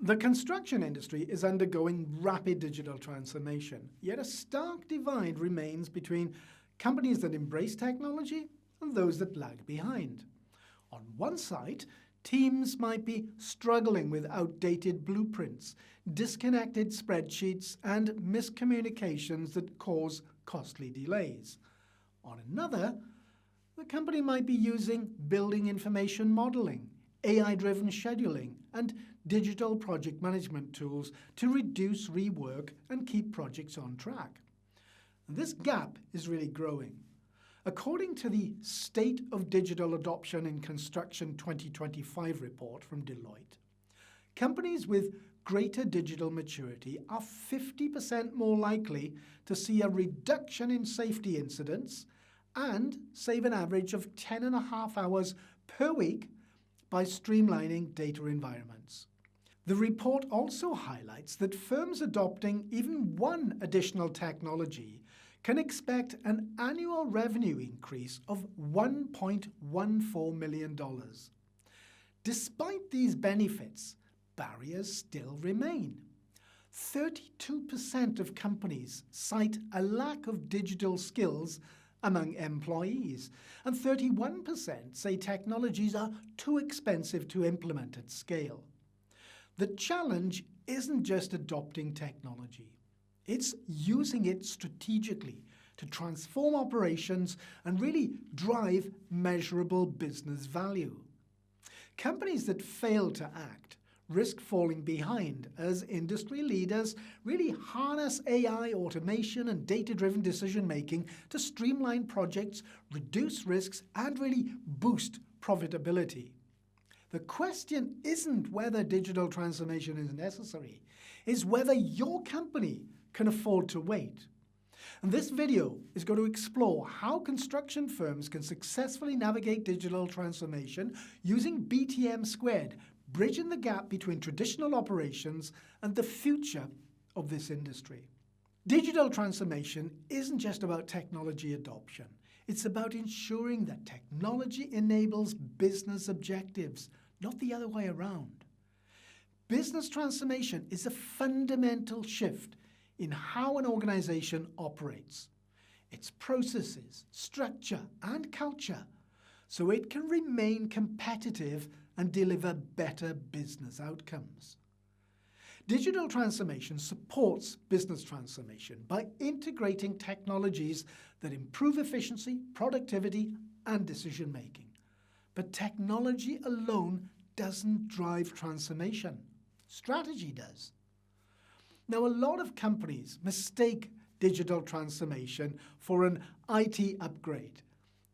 The construction industry is undergoing rapid digital transformation, yet a stark divide remains between companies that embrace technology and those that lag behind. On one side, teams might be struggling with outdated blueprints, disconnected spreadsheets, and miscommunications that cause costly delays. On another, the company might be using building information modeling, AI-driven scheduling, and digital project management tools to reduce rework and keep projects on track. This gap is really growing. According to the State of Digital Adoption in Construction 2025 report from Deloitte, companies with greater digital maturity are 50% more likely to see a reduction in safety incidents and save an average of 10.5 hours per week by streamlining data environments. The report also highlights that firms adopting even one additional technology can expect an annual revenue increase of $1.14 million. Despite these benefits, barriers still remain. 32% of companies cite a lack of digital skills among employees, and 31% say technologies are too expensive to implement at scale. The challenge isn't just adopting technology. It's using it strategically to transform operations and really drive measurable business value. Companies that fail to act risk falling behind as industry leaders really harness AI, automation, and data-driven decision-making to streamline projects, reduce risks, and really boost profitability. The question isn't whether digital transformation is necessary, it's whether your company can afford to wait. And this video is going to explore how construction firms can successfully navigate digital transformation using BTM², bridging the gap between traditional operations and the future of this industry. Digital transformation isn't just about technology adoption. It's about ensuring that technology enables business objectives, not the other way around. Business transformation is a fundamental shift in how an organization operates, its processes, structure, and culture, so it can remain competitive and deliver better business outcomes. Digital transformation supports business transformation by integrating technologies that improve efficiency, productivity, and decision-making. But technology alone doesn't drive transformation. Strategy does. Now, a lot of companies mistake digital transformation for an IT upgrade.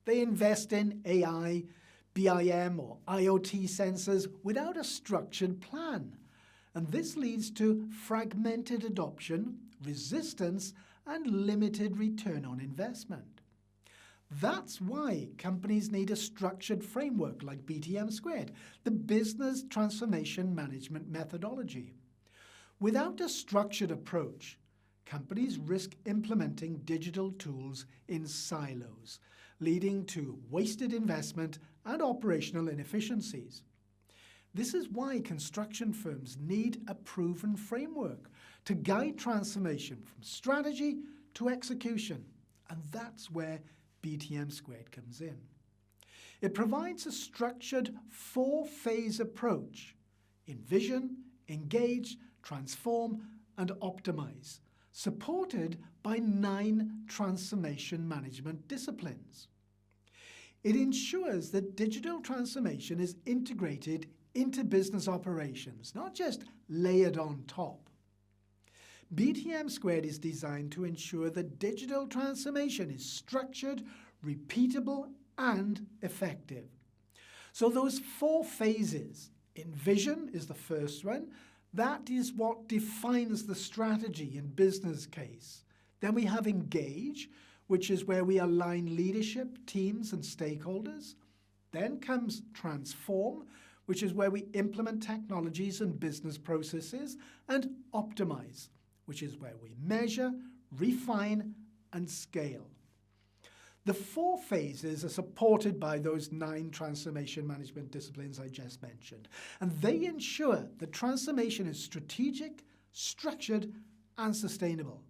They invest in AI, BIM, or IoT sensors without a structured plan. And this leads to fragmented adoption, resistance, and limited return on investment. That's why companies need a structured framework like BTM², the Business Transformation Management methodology. Without a structured approach, companies risk implementing digital tools in silos, leading to wasted investment and operational inefficiencies. This is why construction firms need a proven framework to guide transformation from strategy to execution, and that's where BTM² comes in. It provides a structured 4-phase approach: envision, engage, transform, and optimize, supported by 9 transformation management disciplines. It ensures that digital transformation is integrated into business operations, not just layered on top. BTM² is designed to ensure that digital transformation is structured, repeatable, and effective. So those 4 phases, envision is the first one. That is what defines the strategy and business case. Then we have engage, which is where we align leadership, teams, and stakeholders. Then comes transform, which is where we implement technologies and business processes, and optimize, which is where we measure, refine, and scale. The 4 phases are supported by those 9 transformation management disciplines I just mentioned, and they ensure that transformation is strategic, structured, and sustainable.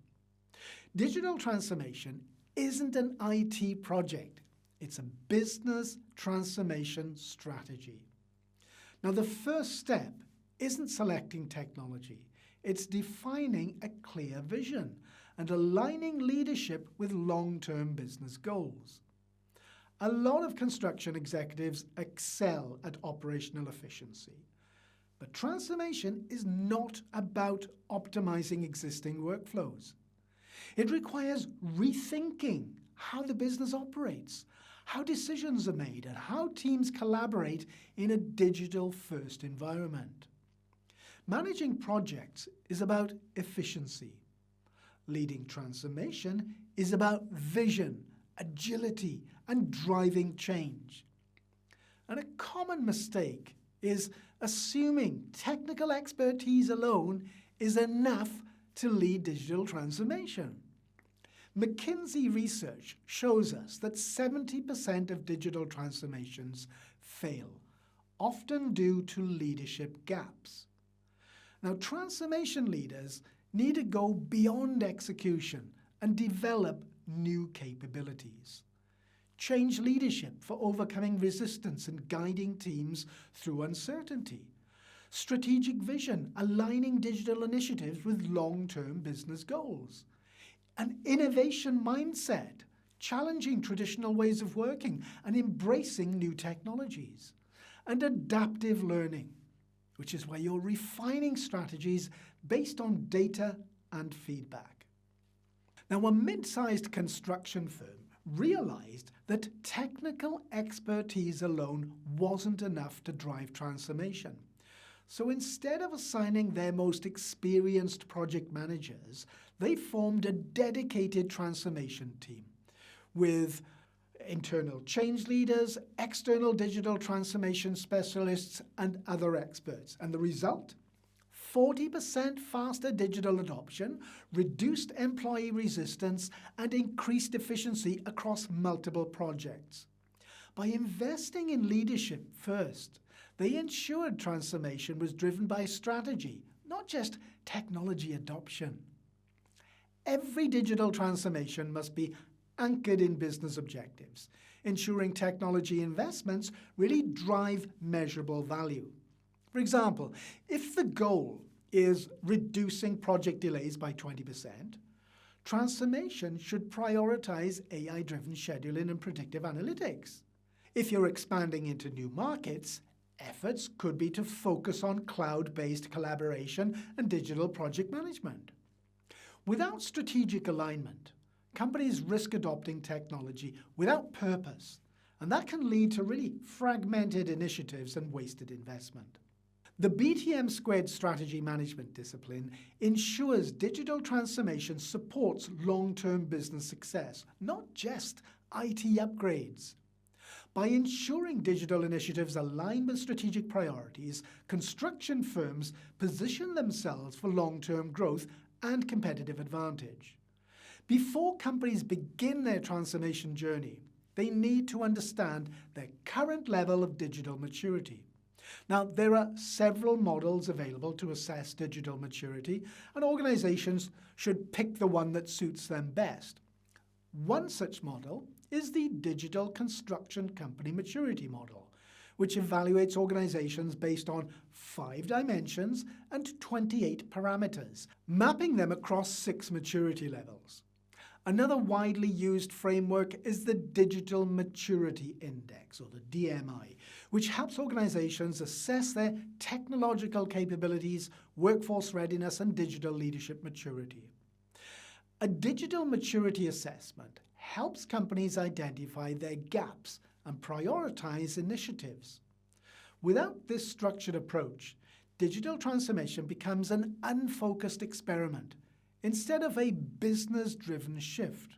Digital transformation isn't an IT project, it's a business transformation strategy. Now, the first step isn't selecting technology, it's defining a clear vision and aligning leadership with long-term business goals. A lot of construction executives excel at operational efficiency, but transformation is not about optimizing existing workflows. It requires rethinking how the business operates, how decisions are made, and how teams collaborate in a digital-first environment. Managing projects is about efficiency. Leading transformation is about vision, agility, and driving change. And a common mistake is assuming technical expertise alone is enough to lead digital transformation. McKinsey research shows us that 70% of digital transformations fail, often due to leadership gaps. Now, transformation leaders need to go beyond execution and develop new capabilities. Change leadership for overcoming resistance and guiding teams through uncertainty. Strategic vision, aligning digital initiatives with long-term business goals. An innovation mindset, challenging traditional ways of working and embracing new technologies. And adaptive learning, which is where you're refining strategies based on data and feedback. Now, a mid-sized construction firm realized that technical expertise alone wasn't enough to drive transformation. So instead of assigning their most experienced project managers, they formed a dedicated transformation team with internal change leaders, external digital transformation specialists, and other experts. And the result? 40% faster digital adoption, reduced employee resistance, and increased efficiency across multiple projects. By investing in leadership first, they ensured transformation was driven by strategy, not just technology adoption. Every digital transformation must be anchored in business objectives, ensuring technology investments really drive measurable value. For example, if the goal is reducing project delays by 20%, transformation should prioritize AI-driven scheduling and predictive analytics. If you're expanding into new markets, efforts could be to focus on cloud-based collaboration and digital project management. Without strategic alignment, companies risk adopting technology without purpose, and that can lead to really fragmented initiatives and wasted investment. The BTM² strategy management discipline ensures digital transformation supports long-term business success, not just IT upgrades. By ensuring digital initiatives align with strategic priorities, construction firms position themselves for long-term growth and competitive advantage. Before companies begin their transformation journey, they need to understand their current level of digital maturity. Now, there are several models available to assess digital maturity, and organizations should pick the one that suits them best. One such model is the Digital Construction Company Maturity Model, which evaluates organizations based on 5 dimensions and 28 parameters, mapping them across 6 maturity levels. Another widely used framework is the Digital Maturity Index, or the DMI, which helps organizations assess their technological capabilities, workforce readiness, and digital leadership maturity. A digital maturity assessment helps companies identify their gaps and prioritize initiatives. Without this structured approach, digital transformation becomes an unfocused experiment instead of a business-driven shift.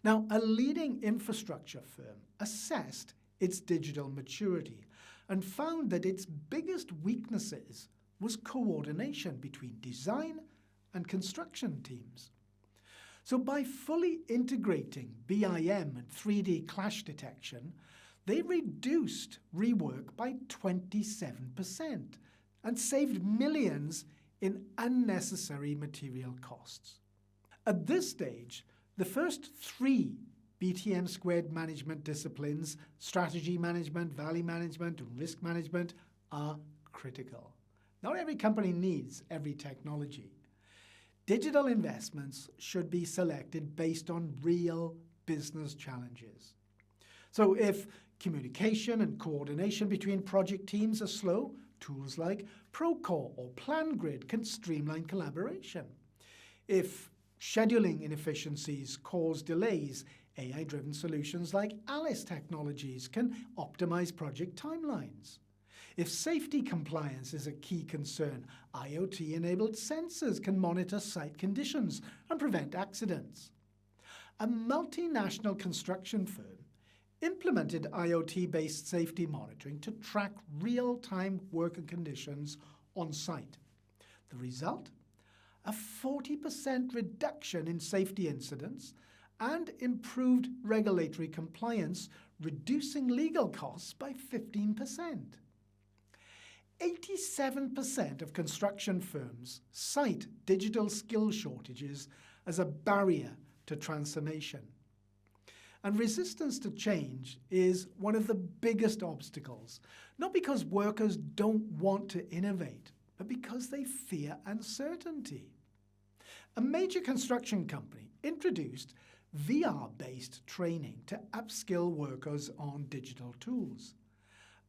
Now, a leading infrastructure firm assessed its digital maturity and found that its biggest weaknesses was coordination between design and construction teams. So by fully integrating BIM and 3D clash detection, they reduced rework by 27% and saved millions in unnecessary material costs. At this stage, the first three BTM² management disciplines, strategy management, value management, and risk management, are critical. Not every company needs every technology. Digital investments should be selected based on real business challenges. So if communication and coordination between project teams are slow, tools like Procore or PlanGrid can streamline collaboration. If scheduling inefficiencies cause delays, AI-driven solutions like Alice Technologies can optimize project timelines. If safety compliance is a key concern, IoT-enabled sensors can monitor site conditions and prevent accidents. A multinational construction firm implemented IoT-based safety monitoring to track real-time worker conditions on site. The result? A 40% reduction in safety incidents and improved regulatory compliance, reducing legal costs by 15%. 87% of construction firms cite digital skill shortages as a barrier to transformation. And resistance to change is one of the biggest obstacles, not because workers don't want to innovate, but because they fear uncertainty. A major construction company introduced VR-based training to upskill workers on digital tools.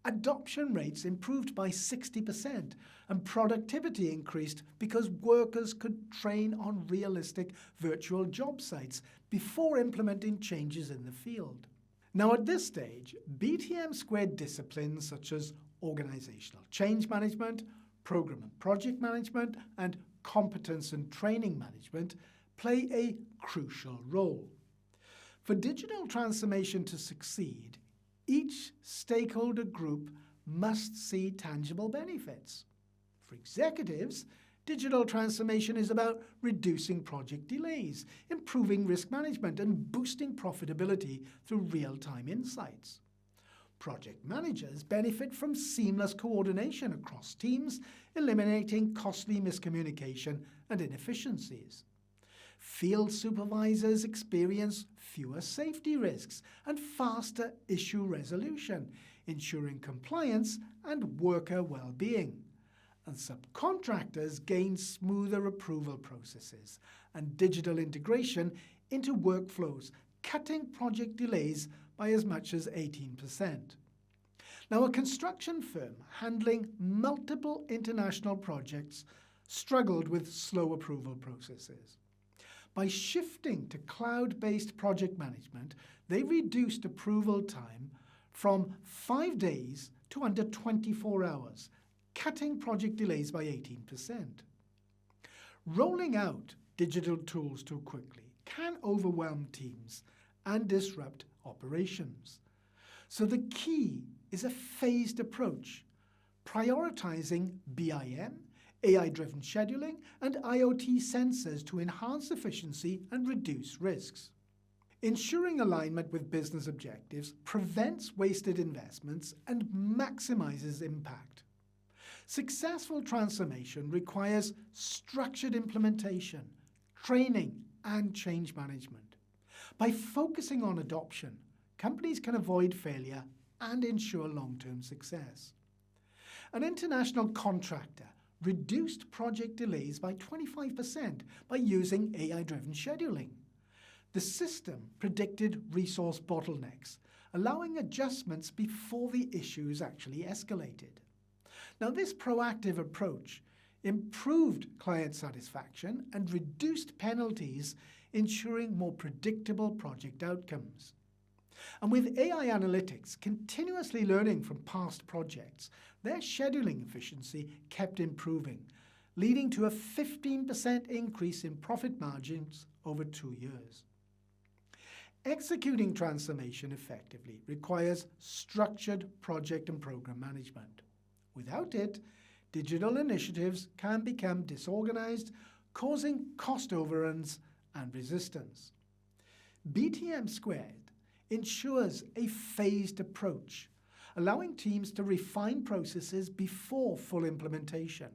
Adoption rates improved by 60% and productivity increased because workers could train on realistic virtual job sites before implementing changes in the field. Now at this stage, BTM² disciplines such as organizational change management, program and project management, and competence and training management play a crucial role. For digital transformation to succeed, each stakeholder group must see tangible benefits. For executives, digital transformation is about reducing project delays, improving risk management, and boosting profitability through real-time insights. Project managers benefit from seamless coordination across teams, eliminating costly miscommunication and inefficiencies. Field supervisors experience fewer safety risks and faster issue resolution, ensuring compliance and worker well-being. And subcontractors gain smoother approval processes and digital integration into workflows, cutting project delays by as much as 18%. Now, a construction firm handling multiple international projects struggled with slow approval processes. By shifting to cloud-based project management, they reduced approval time from 5 days to under 24 hours, cutting project delays by 18%. Rolling out digital tools too quickly can overwhelm teams and disrupt operations. So the key is a phased approach, prioritizing BIM, AI-driven scheduling, and IoT sensors to enhance efficiency and reduce risks. Ensuring alignment with business objectives prevents wasted investments and maximizes impact. Successful transformation requires structured implementation, training, and change management. By focusing on adoption, companies can avoid failure and ensure long-term success. An international contractor reduced project delays by 25% by using AI-driven scheduling. The system predicted resource bottlenecks, allowing adjustments before the issues actually escalated. Now, this proactive approach improved client satisfaction and reduced penalties, ensuring more predictable project outcomes. And with AI analytics continuously learning from past projects, their scheduling efficiency kept improving, leading to a 15% increase in profit margins over 2 years. Executing transformation effectively requires structured project and program management. Without it, digital initiatives can become disorganized, causing cost overruns and resistance. BTM² ensures a phased approach, allowing teams to refine processes before full implementation.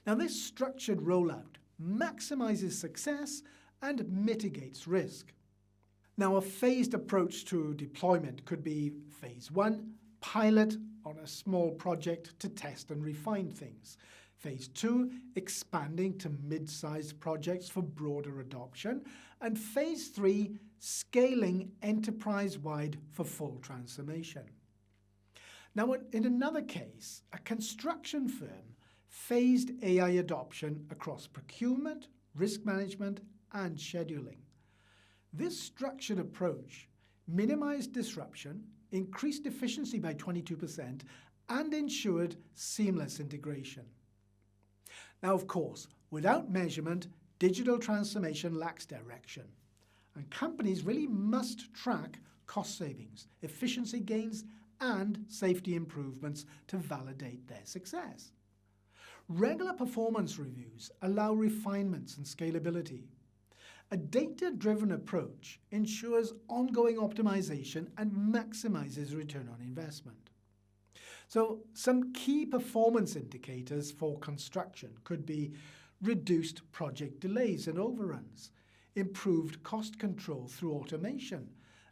Now, this structured rollout maximizes success and mitigates risk. Now, a phased approach to deployment could be Phase 1, pilot on a small project to test and refine things. Phase 2, expanding to mid-sized projects for broader adoption. And Phase 3, scaling enterprise-wide for full transformation. Now, in another case, a construction firm phased AI adoption across procurement, risk management, and scheduling. This structured approach minimized disruption, increased efficiency by 22%, and ensured seamless integration. Now, of course, without measurement, digital transformation lacks direction, and companies really must track cost savings, efficiency gains, and safety improvements to validate their success. Regular performance reviews allow refinements and scalability. A data-driven approach ensures ongoing optimization and maximizes return on investment. So, some key performance indicators for construction could be reduced project delays and overruns, improved cost control through automation,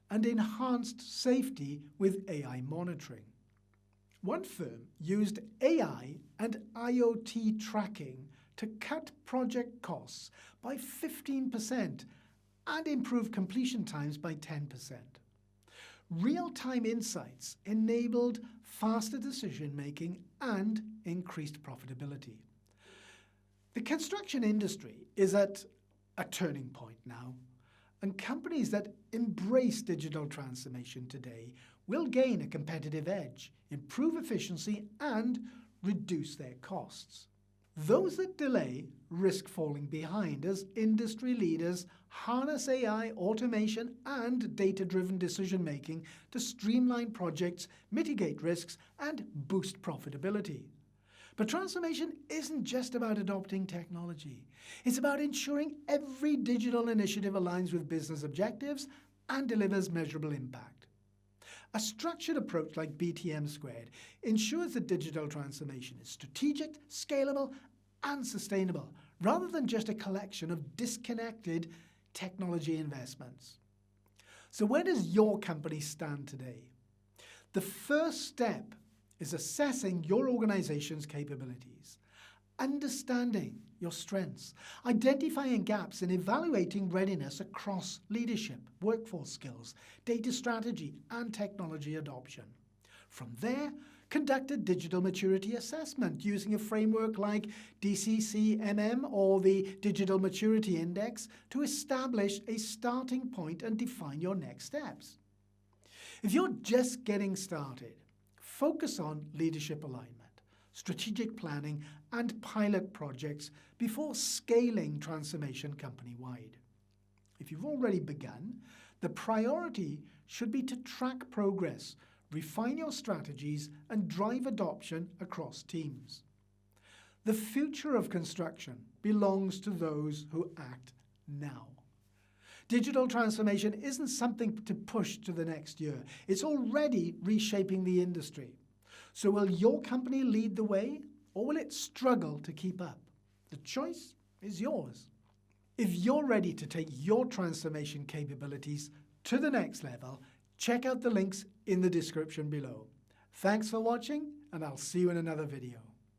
and enhanced safety with AI monitoring. One firm used AI and IoT tracking to cut project costs by 15% and improve completion times by 10%. Real-time insights enabled faster decision-making and increased profitability. The construction industry is at a turning point now, and companies that embrace digital transformation today will gain a competitive edge, improve efficiency, and reduce their costs. Those that delay risk falling behind as industry leaders harness AI, automation, and data-driven decision-making to streamline projects, mitigate risks, and boost profitability. But transformation isn't just about adopting technology. It's about ensuring every digital initiative aligns with business objectives and delivers measurable impact. A structured approach like BTM² ensures that digital transformation is strategic, scalable, and sustainable, rather than just a collection of disconnected technology investments. So where does your company stand today? The first step is assessing your organization's capabilities, understanding your strengths, identifying gaps, and evaluating readiness across leadership, workforce skills, data strategy, and technology adoption. From there, conduct a digital maturity assessment using a framework like DCCMM or the Digital Maturity Index to establish a starting point and define your next steps. If you're just getting started, focus on leadership alignment, strategic planning, and pilot projects before scaling transformation company-wide. If you've already begun, the priority should be to track progress, refine your strategies, and drive adoption across teams. The future of construction belongs to those who act now. Digital transformation isn't something to push to the next year. It's already reshaping the industry. So will your company lead the way, or will it struggle to keep up? The choice is yours. If you're ready to take your transformation capabilities to the next level, check out the links in the description below. Thanks for watching, and I'll see you in another video.